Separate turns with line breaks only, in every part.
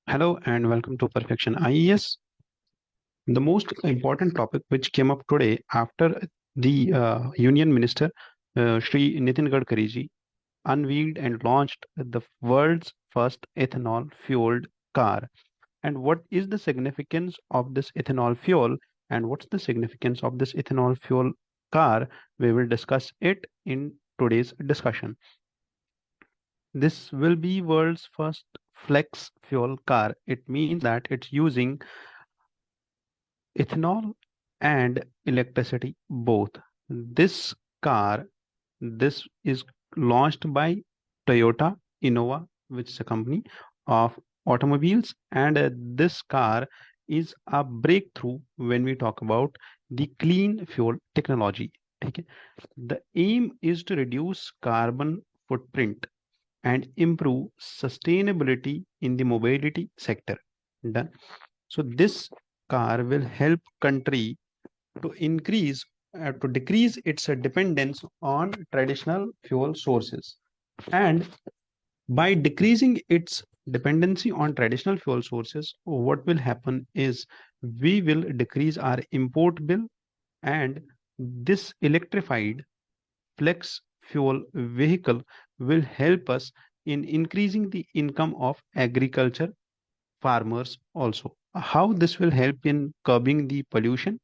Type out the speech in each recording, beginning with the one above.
Hello and welcome to Perfection IES. The most important topic which came up today after the Union Minister Shri Nitin Gadkari ji unveiled and launched the world's first ethanol fueled car. And what is the significance of this ethanol fuel and what's the significance of this ethanol fuel car? We will discuss it in today's discussion. This will be world's first flex fuel car. It means that it's using ethanol and electricity both. This car, this is launched by Toyota Innova, which is a company of automobiles, and this car is a breakthrough when we talk about the clean fuel technology. Okay? The aim is to reduce carbon footprint and improve sustainability in the mobility sector. Done. So this car will help country to decrease its dependence on traditional fuel sources. And by decreasing its dependency on traditional fuel sources, what will happen is we will decrease our import bill, and this electrified flex fuel vehicle will help us in increasing the income of agriculture farmers also. How this will help in curbing the pollution?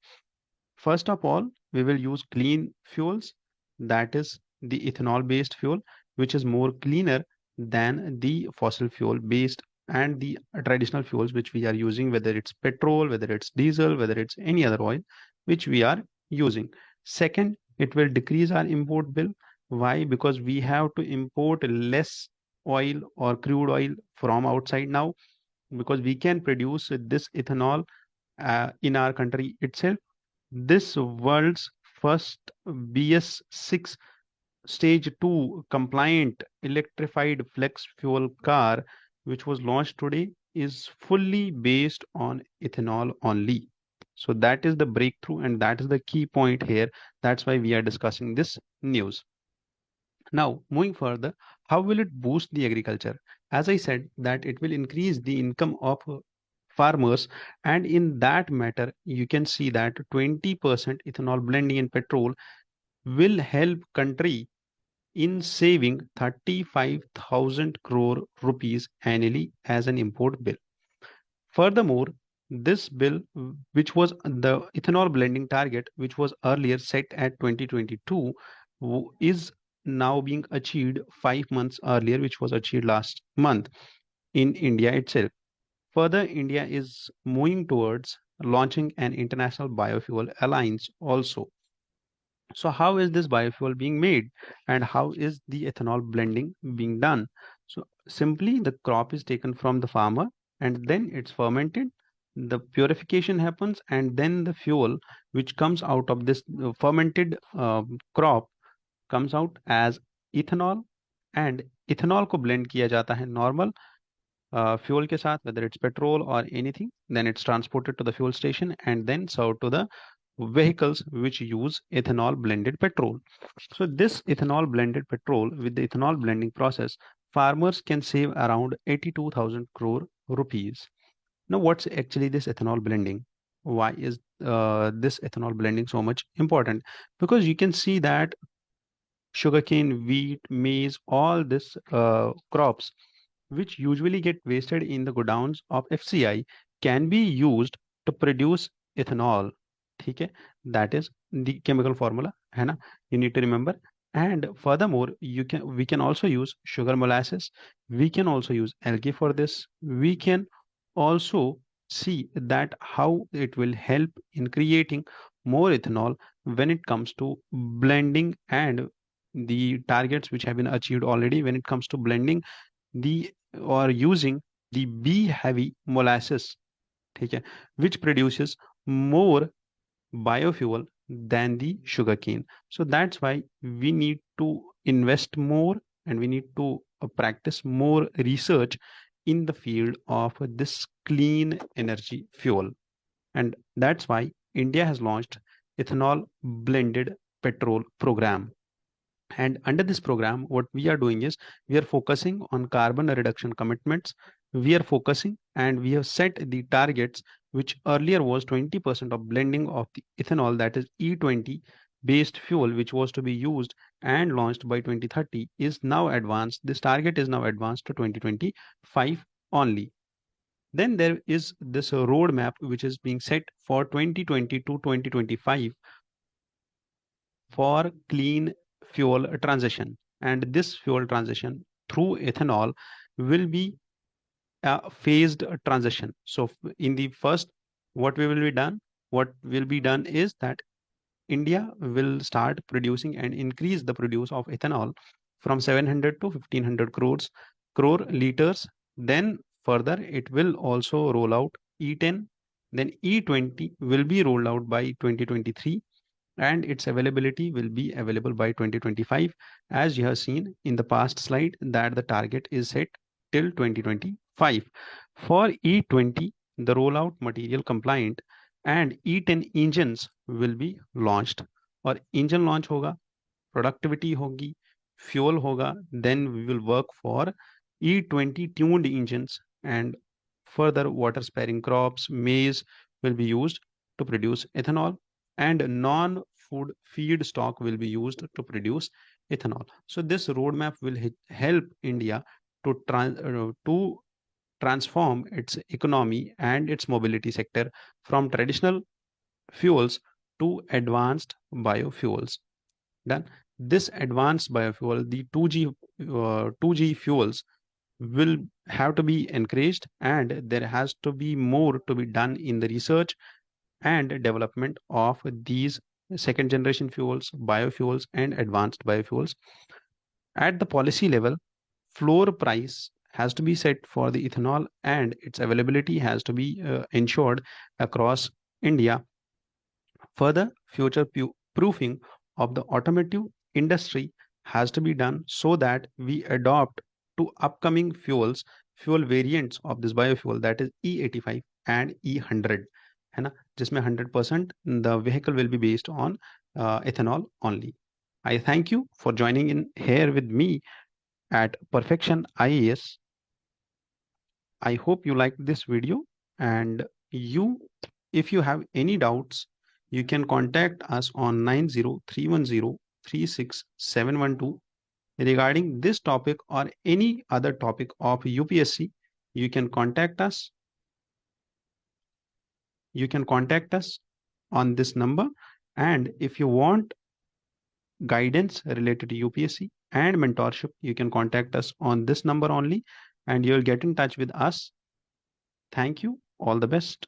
First of all, we will use clean fuels, that is the ethanol based fuel, which is more cleaner than the fossil fuel based and the traditional fuels which we are using, whether it's petrol, whether it's diesel, whether it's any other oil which we are using. Second, it will decrease our import bill. Why? Because we have to import less oil or crude oil from outside now, because we can produce this ethanol in our country itself. This world's first BS6 Stage 2 compliant electrified flex fuel car, which was launched today, is fully based on ethanol only. So that is the breakthrough, and that is the key point here. That's why we are discussing this news. Now, moving further, how will it boost the agriculture? As I said, that it will increase the income of farmers, and in that matter, you can see that 20% ethanol blending in petrol will help country in saving 35,000 crore rupees annually as an import bill. Furthermore, this bill, which was the ethanol blending target, which was earlier set at 2022, is now being achieved 5 months earlier, which was achieved last month in India itself. Further, India is moving towards launching an international biofuel alliance also. So how is this biofuel being made and how is the ethanol blending being done? So simply the crop is taken from the farmer and then it's fermented. The purification happens and then the fuel which comes out of this fermented crop comes out as ethanol, and ethanol को blend किया जाता है normal fuel के साथ, whether it's petrol or anything. Then it's transported to the fuel station and then served to the vehicles which use ethanol blended petrol. So this ethanol blended petrol, with the ethanol blending process, farmers can save around 82,000 crore rupees. Now, what's actually this ethanol blending? Why is this ethanol blending so much important? Because you can see that sugarcane, wheat, maize, all this crops which usually get wasted in the godowns of FCI can be used to produce ethanol. ठीक है, that is the chemical formula है ना, you need to remember. And furthermore, we can also use sugar molasses, we can also use algae for this, we can also see that how it will help in creating more ethanol when it comes to blending and the targets which have been achieved already when it comes to blending the or using the bee heavy molasses, ठीक है, which produces more biofuel than the sugarcane. So that's why we need to invest more and we need to practice more research in the field of this clean energy fuel. And that's why India has launched ethanol blended petrol program. And under this program, what we are doing is we are focusing on carbon reduction commitments we are focusing and we have set the targets, which earlier was 20% of blending of the ethanol, that is E20 based fuel, which was to be used and launched by 2030, is now advanced. This target is now advanced to 2025 only. Then there is this roadmap which is being set for 2020 to 2025 for clean fuel transition. And this fuel transition through ethanol will be a phased transition. So in the first, what will be done is that India will start producing and increase the produce of ethanol from 700 to 1500 crore liters. Then further, it will also roll out E10. Then E20 will be rolled out by 2023, and its availability will be available by 2025. As you have seen in the past slide, that the target is set till 2025. For E20, the rollout material compliant and E10 engines will be launched. और engine launch होगा, productivity होगी, fuel होगा, then we will work for E20 tuned engines, and further water sparing crops, maize will be used to produce ethanol, and non-food feedstock will be used to produce ethanol. So this roadmap will help India to transform its economy and its mobility sector from traditional fuels to advanced biofuels. Then this advanced biofuel, the 2G fuels, will have to be encouraged, and there has to be more to be done in the research and development of these second generation fuels, biofuels, and advanced biofuels. At the policy level, floor price has to be set for the ethanol, and its availability has to be ensured across India. Further, future proofing of the automotive industry has to be done so that we adopt to upcoming fuel variants of this biofuel, that is E85 and E100, है ना, जिसमें 100% the vehicle will be based on ethanol only. I thank you for joining in here with me at Perfection IAS. I hope you liked this video, and if you have any doubts, you can contact us on 90310 36712 regarding this topic or any other topic of UPSC. You can contact us. You can contact us on this number, and if you want guidance related to UPSC and mentorship, you can contact us on this number only, and you'll get in touch with us. Thank you. All the best.